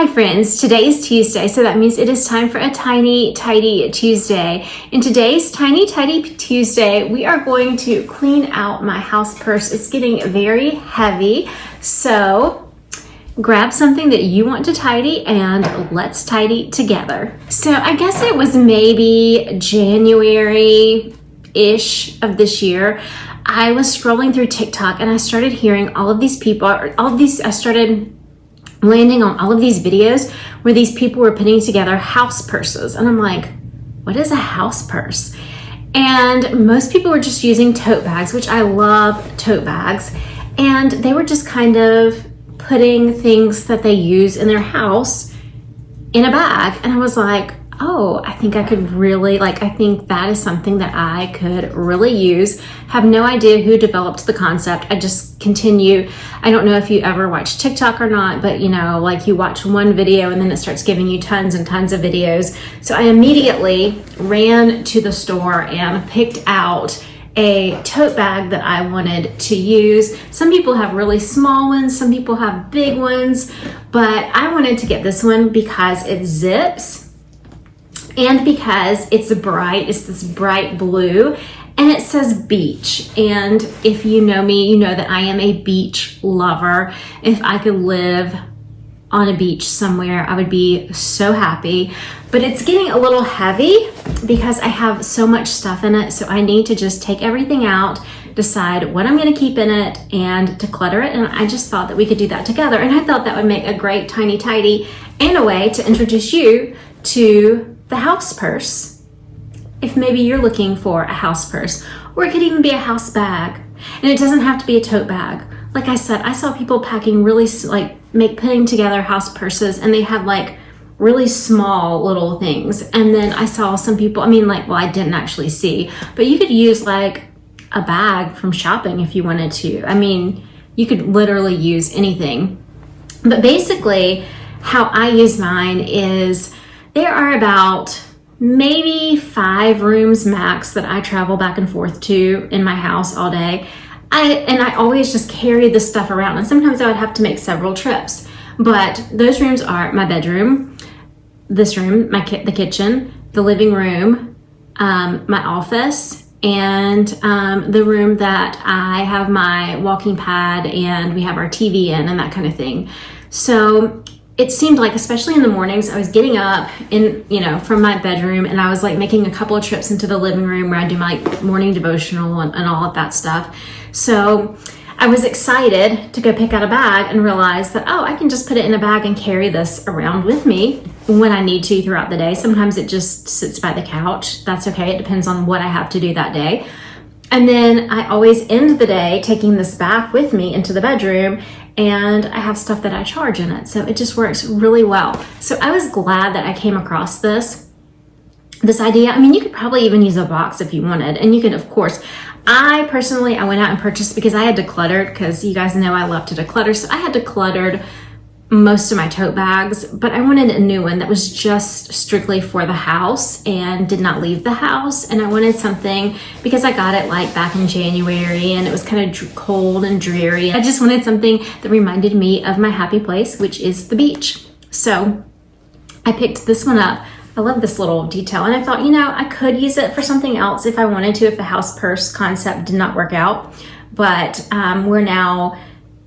Hi friends, today is Tuesday, so that means it is time for a Tiny Tidy Tuesday. In today's Tiny Tidy Tuesday, we are going to clean out my house purse. It's getting very heavy, so grab something that you want to tidy and let's tidy together. So I guess it was maybe January-ish of this year. I was scrolling through TikTok and I started hearing I started landing on all of these videos where these people were putting together house purses. And I'm like, what is a house purse? And most people were just using tote bags, which I love tote bags. And they were just kind of putting things that they use in their house in a bag. And I was like, oh, I think I could really, I think that is something that I could really use. Have no idea who developed the concept. I just continue. I don't know if you ever watch TikTok or not, but you watch one video and then it starts giving you tons and tons of videos. So I immediately ran to the store and picked out a tote bag that I wanted to use. Some people have really small ones, some people have big ones, but I wanted to get this one because it zips. And because it's this bright blue, and it says beach. And if you know me, you know that I am a beach lover. If I could live on a beach somewhere, I would be so happy. But it's getting a little heavy because I have so much stuff in it. So I need to just take everything out, decide what I'm going to keep in it, and declutter it. And I just thought that we could do that together. And I thought that would make a great tiny tidy and a way to introduce you to the house purse, if maybe you're looking for a house purse, or it could even be a house bag, and it doesn't have to be a tote bag. Like I said, I saw people packing putting together house purses, and they had really small little things. And then I saw some people, I didn't actually see, but you could use a bag from shopping if you wanted to. You could literally use anything. But basically, how I use mine is there are about maybe 5 rooms max that I travel back and forth to in my house all day. I always just carry this stuff around, and sometimes I would have to make several trips. But those rooms are my bedroom, this room, the kitchen, the living room, my office, and the room that I have my walking pad and we have our TV in and that kind of thing. So it seemed like, especially in the mornings, I was getting up from my bedroom, and I was making a couple of trips into the living room where I do my morning devotional and all of that stuff. So I was excited to go pick out a bag and realize that, I can just put it in a bag and carry this around with me when I need to throughout the day. Sometimes it just sits by the couch. That's okay. It depends on what I have to do that day. And then I always end the day taking this back with me into the bedroom, and I have stuff that I charge in it. So it just works really well. So I was glad that I came across this idea. You could probably even use a box if you wanted. And you can, of course, I went out and purchased, because I had decluttered, because you guys know I love to declutter. So I had decluttered most of my tote bags, but I wanted a new one that was just strictly for the house and did not leave the house. And I wanted something, because I got it back in January and it was kind of cold and dreary. I just wanted something that reminded me of my happy place, which is the beach. So I picked this one up. I love this little detail, and I thought, I could use it for something else if I wanted to, if the house purse concept did not work out. But we're now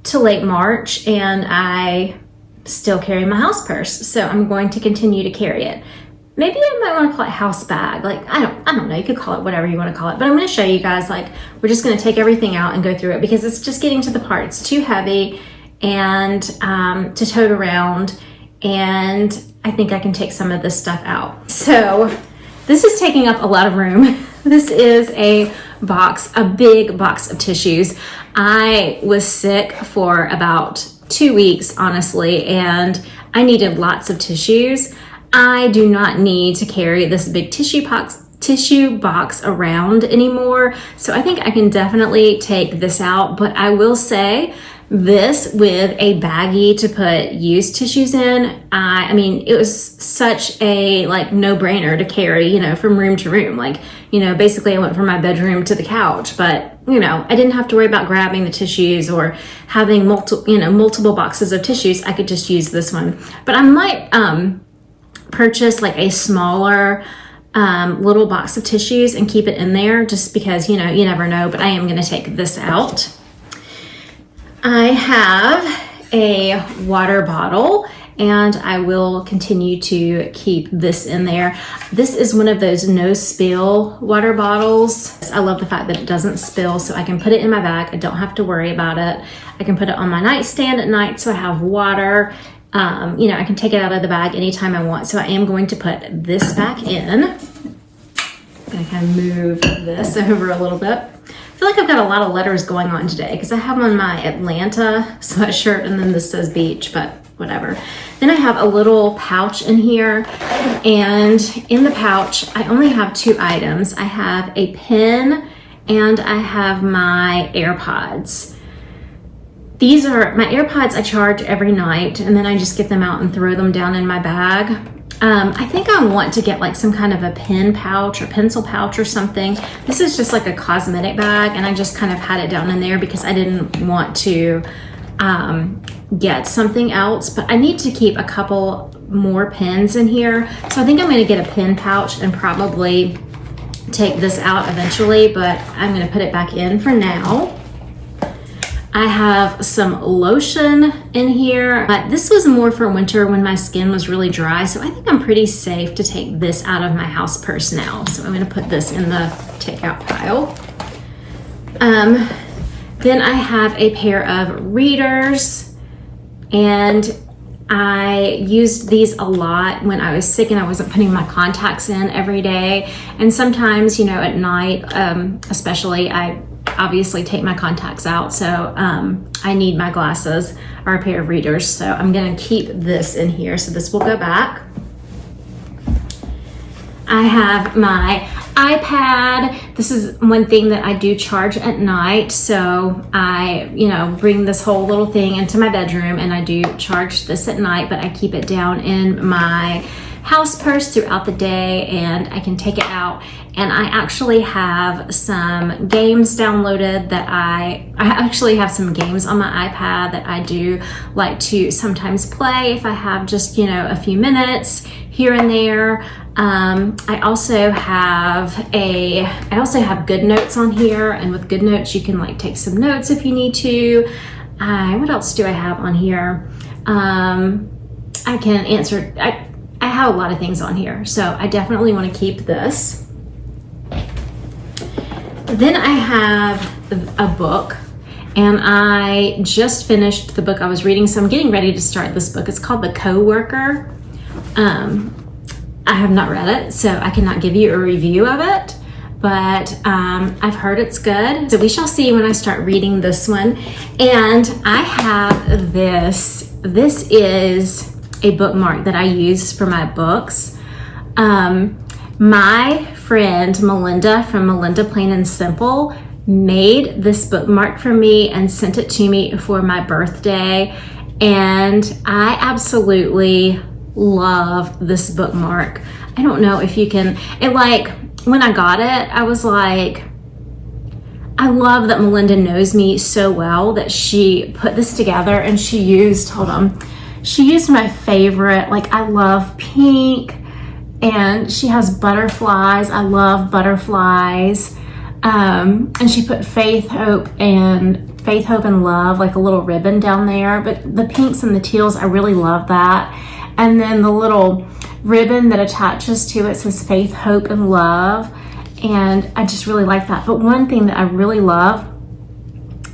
to late March and I still carry my house purse, so I'm going to continue to carry it. Maybe I might want to call it house bag. I don't know, you could call it whatever you want to call it, but I'm going to show you guys, we're just going to take everything out and go through it, because it's just getting to the part. It's too heavy and to tote around, and I think I can take some of this stuff out. So this is taking up a lot of room. This is a big box of tissues. I was sick for about 2 weeks, honestly, and I needed lots of tissues. I do not need to carry this big tissue box around anymore, so I think I can definitely take this out. But I will say this with a baggie to put used tissues in, I mean, it was such a like no-brainer to carry, you know, from room to room. Like, you know, basically I went from my bedroom to the couch, but you know, I didn't have to worry about grabbing the tissues or having multiple boxes of tissues. I could just use this one. But I might purchase like a smaller little box of tissues and keep it in there, just because, you know, you never know. But I am going to take this out. I have a water bottle, and I will continue to keep this in there. This is one of those no spill water bottles. I love the fact that it doesn't spill, so I can put it in my bag. I don't have to worry about it. I can put it on my nightstand at night so I have water. You know, I can take it out of the bag anytime I want. So I am going to put this back in. I'm going to kind of move this over a little bit. I feel like I've got a lot of letters going on today because I have on my Atlanta sweatshirt and then this says beach, but whatever. Then I have a little pouch in here, and in the pouch I only have 2 items. I have a pen and I have my AirPods. These are my AirPods. I charge every night and then I just get them out and throw them down in my bag. I think I want to get like some kind of a pen pouch or pencil pouch or something. This is just like a cosmetic bag, and I just kind of had it down in there because I didn't want to get something else, but I need to keep a couple more pens in here. So I think I'm going to get a pen pouch and probably take this out eventually, but I'm going to put it back in for now. I have some lotion in here, but this was more for winter when my skin was really dry, so I think I'm pretty safe to take this out of my house purse now. So I'm going to put this in the takeout pile. Then I have a pair of readers, and I used these a lot when I was sick and I wasn't putting my contacts in every day. And sometimes, you know, at night, especially, I obviously take my contacts out, so I need my glasses or a pair of readers. So I'm going to keep this in here, so this will go back. I have my iPad. This is one thing that I do charge at night, so I, you know, bring this whole little thing into my bedroom and I do charge this at night, but I keep it down in my house purse throughout the day and I can take it out. And I actually have some games downloaded that I actually have some games on my iPad that I do like to sometimes play if I have just, you know, a few minutes here and there. I also have Good Notes on here, and with Good Notes you can like take some notes if you need to. What else do I have on here? I can answer. I have a lot of things on here, so I definitely want to keep this. Then I have a book, and I just finished the book I was reading, so I'm getting ready to start this book. It's called The Coworker. I have not read it, so I cannot give you a review of it, but I've heard it's good. So we shall see when I start reading this one. And I have this. This is a bookmark that I use for my books. My friend Melinda from Melinda Plain and Simple made this bookmark for me and sent it to me for my birthday, and I absolutely love this bookmark. I don't know if you can, when I got it, I was like, I love that Melinda knows me so well that she put this together and she used my favorite, I love pink, and she has butterflies. I love butterflies. And she put faith, hope, and love, like a little ribbon down there. But the pinks and the teals, I really love that. And then the little ribbon that attaches to it says faith, hope, and love. And I just really like that. But one thing that I really love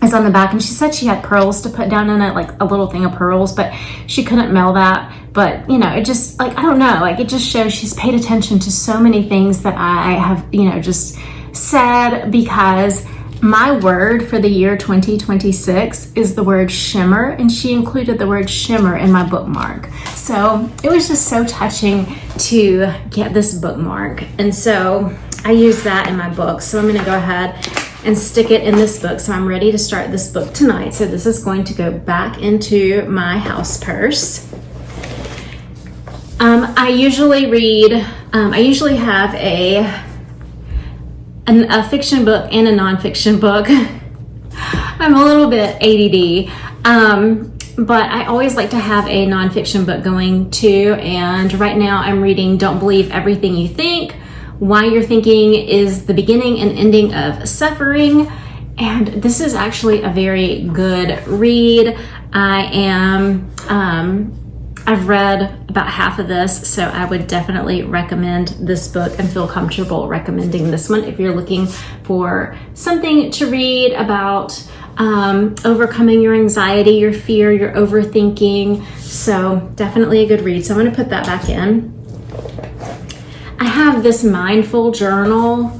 is on the back, and she said she had pearls to put down in it, like a little thing of pearls, but she couldn't mail that. But, it just, I don't know, it just shows she's paid attention to so many things that I have, just said, because my word for the year 2026 is the word shimmer, and she included the word shimmer in my bookmark. So it was just so touching to get this bookmark. And so I use that in my book. So I'm going to go ahead and stick it in this book. So I'm ready to start this book tonight. So this is going to go back into my house purse. I usually read, I usually have a fiction book and a nonfiction book. I'm a little bit ADD, but I always like to have a nonfiction book going too. And right now I'm reading Don't Believe Everything You Think, Why Your Thinking is the Beginning and Ending of Suffering. And this is actually a very good read. I've read about half of this, so I would definitely recommend this book and feel comfortable recommending this one if you're looking for something to read about overcoming your anxiety, your fear, your overthinking. So definitely a good read. So I'm going to put that back in. I have this mindful journal.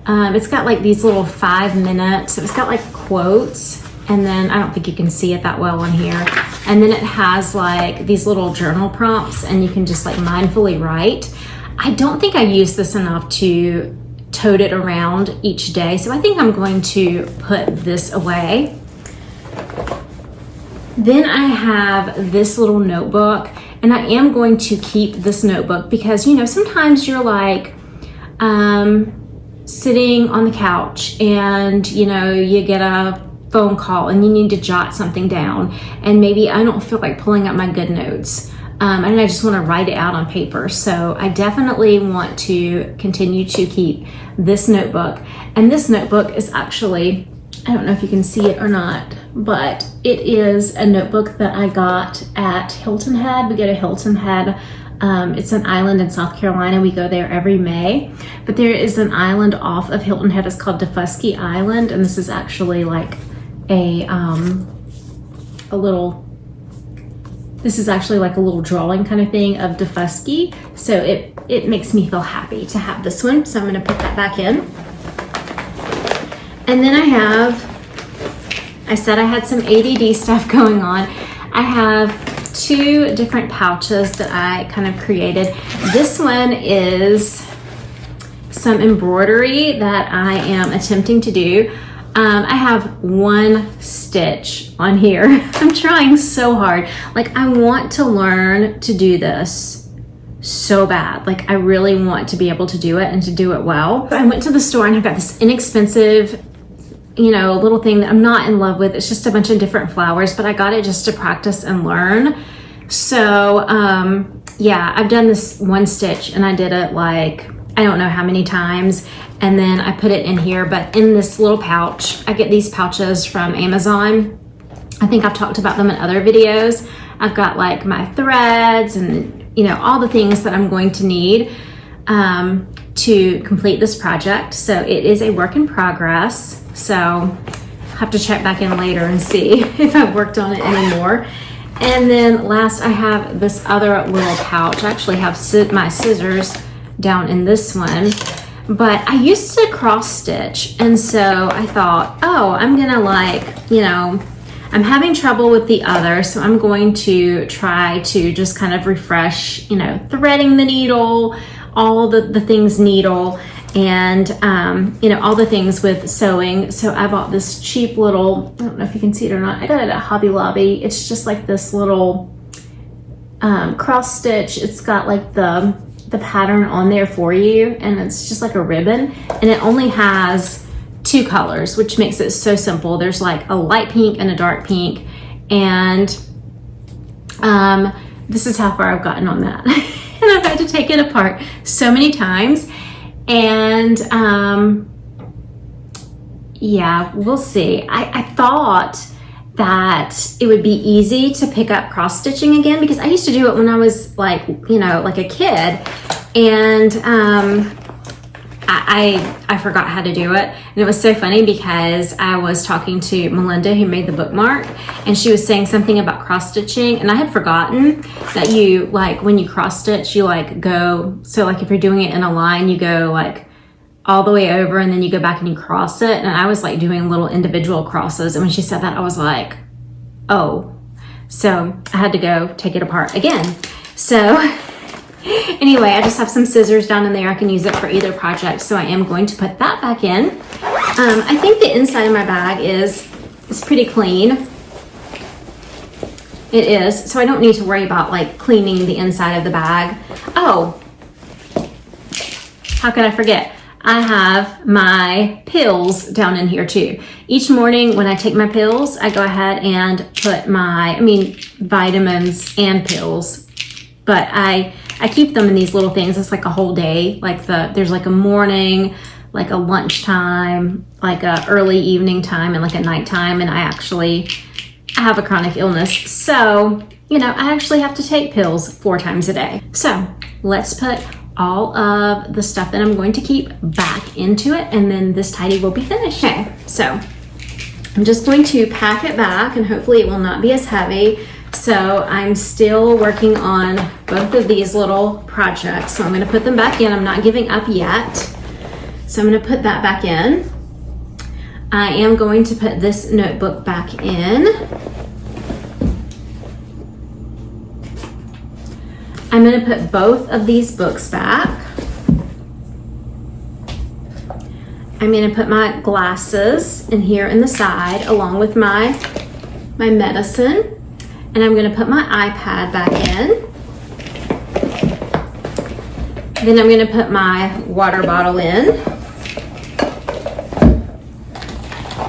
It's got like these little 5 minutes. So it's got like quotes, and then I don't think you can see it that well on here. And then it has like these little journal prompts, and you can just like mindfully write. I don't think I use this enough to tote it around each day, so I think I'm going to put this away. Then I have this little notebook, and I am going to keep this notebook because, you know, sometimes you're like sitting on the couch and, you know, you get a phone call and you need to jot something down, and maybe I don't feel like pulling up my good notes, and I just want to write it out on paper. So I definitely want to continue to keep this notebook. And this notebook is actually, I don't know if you can see it or not, but it is a notebook that I got at Hilton Head. We go to Hilton Head. It's an island in South Carolina. We go there every May, but there is an island off of Hilton Head. It's called Defusky Island, and this is actually like this is actually like a little drawing kind of thing of Defusky. So it makes me feel happy to have this one. So I'm going to put that back in. And then I said I had some ADD stuff going on. I have 2 different pouches that I kind of created. This one is some embroidery that I am attempting to do. I have 1 stitch on here. I'm trying so hard. Like, I want to learn to do this so bad. Like, I really want to be able to do it and to do it well. I went to the store and I got this inexpensive, you know, little thing that I'm not in love with. It's just a bunch of different flowers, but I got it just to practice and learn. So, yeah, I've done this 1 stitch and I did it like, I don't know how many times, and then I put it in here. But in this little pouch, I get these pouches from Amazon. I think I've talked about them in other videos. I've got like my threads and, you know, all the things that I'm going to need to complete this project. So it is a work in progress. So I'll have to check back in later and see if I've worked on it anymore. And then last, I have this other little pouch. I actually have my scissors down in this one, but I used to cross stitch, and so I thought, oh, I'm gonna, like, you know, I'm having trouble with the other, so I'm going to try to just kind of refresh, you know, threading the needle, all the things needle, and you know, all the things with sewing. So I bought this cheap little, I don't know if you can see it or not, I got it at Hobby Lobby. It's just like this little cross stitch. It's got like the pattern on there for you, and it's just like a ribbon, and it only has 2 colors, which makes it so simple. There's like a light pink and a dark pink, and this is how far I've gotten on that. And I've had to take it apart so many times, and yeah, we'll see. I thought that it would be easy to pick up cross stitching again, because I used to do it when I was like, you know, like a kid, and I forgot how to do it. And it was so funny because I was talking to Melinda, who made the bookmark, and she was saying something about cross stitching, and I had forgotten that you, like, when you cross stitch, you like go, so like if you're doing it in a line, you go like all the way over, and then you go back and you cross it. And I was like doing little individual crosses, and when she said that, I was like, oh. So I had to go take it apart again. So anyway, I just have some scissors down in there. I can use it for either project, so I am going to put that back in. I think the inside of my bag is pretty clean. It is, so I don't need to worry about like cleaning the inside of the bag. Oh, how could I forget? I have my pills down in here too. Each morning when I take my pills, I go ahead and put vitamins and pills, but I keep them in these little things. It's like a whole day. Like there's like a morning, like a lunchtime, like a early evening time, and like a nighttime. And I have a chronic illness. So, I actually have to take pills 4 times a day. So let's put all of the stuff that I'm going to keep back into it, and then this tidy will be finished. Okay, so I'm just going to pack it back, and hopefully it will not be as heavy. So I'm still working on both of these little projects. So I'm going to put them back in. I'm not giving up yet. So I'm going to put that back in. I am going to put this notebook back in. I'm going to put both of these books back. I'm going to put my glasses in here in the side along with my medicine. And I'm going to put my iPad back in. Then I'm going to put my water bottle in.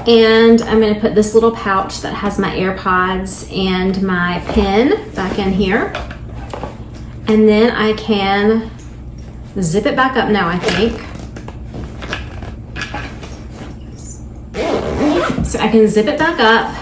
And I'm going to put this little pouch that has my AirPods and my pen back in here. And then I can zip it back up now, I think. So I can zip it back up,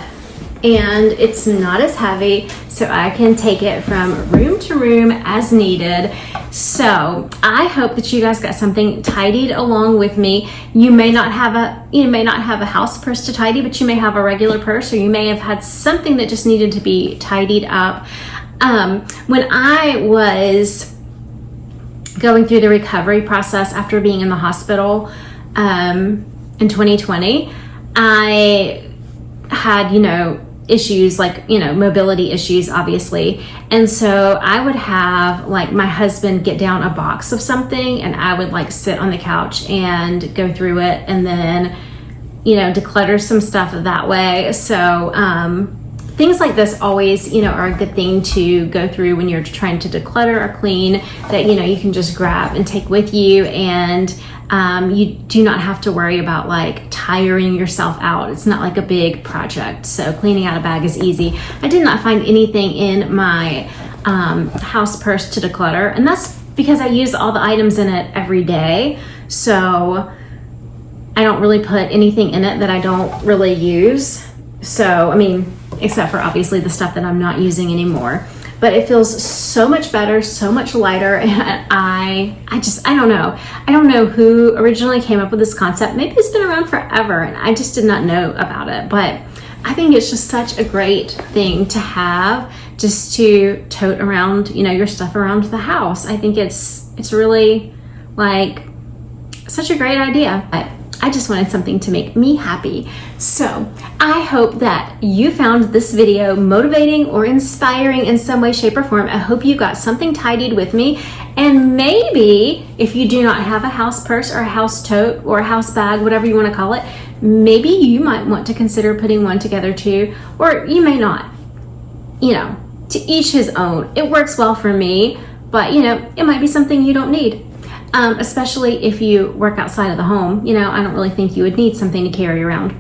and it's not as heavy, so I can take it from room to room as needed. So I hope that you guys got something tidied along with me. You may not have a house purse to tidy, but you may have a regular purse, or you may have had something that just needed to be tidied up. When I was going through the recovery process after being in the hospital in 2020, I had, issues like, mobility issues, obviously. And so I would have like my husband get down a box of something, and I would like sit on the couch and go through it, and then, declutter some stuff that way. So, things like this always, are a good thing to go through when you're trying to declutter or clean, that, you can just grab and take with you, and you do not have to worry about like tiring yourself out. It's not like a big project. So cleaning out a bag is easy. I did not find anything in my house purse to declutter, and that's because I use all the items in it every day. So I don't really put anything in it that I don't really use. So, except for obviously the stuff that I'm not using anymore. But it feels so much better, so much lighter, and I don't know. I don't know who originally came up with this concept. Maybe it's been around forever, and I just did not know about it. But I think it's just such a great thing to have, just to tote around, your stuff around the house. I think it's really like such a great idea. I just wanted something to make me happy. So I hope that you found this video motivating or inspiring in some way, shape, or form. I hope you got something tidied with me. And maybe if you do not have a house purse or a house tote or a house bag, whatever you want to call it, maybe you might want to consider putting one together too, or you may not. To each his own. It works well for me, but it might be something you don't need. Especially if you work outside of the home. I don't really think you would need something to carry around.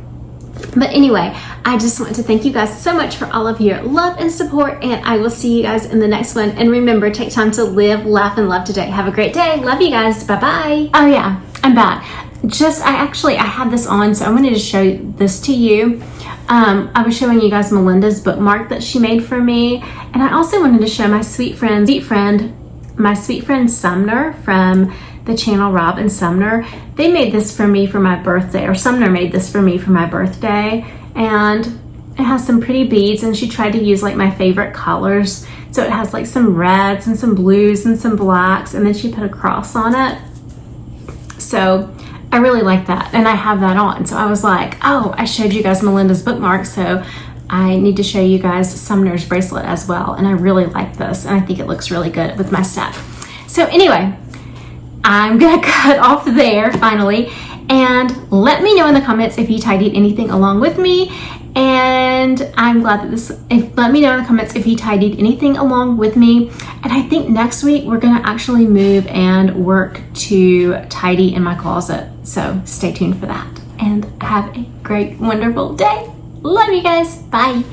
But anyway, I just want to thank you guys so much for all of your love and support, and I will see you guys in the next one. And remember, take time to live, laugh, and love today. Have a great day. Love you guys. Bye-bye. Oh yeah, I'm back. I had this on, so I wanted to show this to you. I was showing you guys Melinda's bookmark that she made for me, and I also wanted to show my sweet friend Sumner from the channel Rob and Sumner. They made this for me for my birthday, or Sumner made this for me for my birthday, and it has some pretty beads, and she tried to use like my favorite colors. So it has like some reds and some blues and some blacks, and then she put a cross on it. So I really like that, and I have that on. So I was like, oh, I showed you guys Melinda's bookmark, so I need to show you guys Sumner's bracelet as well. And I really like this, and I think it looks really good with my stuff. So anyway, I'm gonna cut off there finally, And let me know in the comments if you tidied anything along with me. And I'm glad that let me know in the comments if you tidied anything along with me. And I think next week we're gonna actually move and work to tidy in my closet. So stay tuned for that. And have a great, wonderful day. Love you guys. Bye.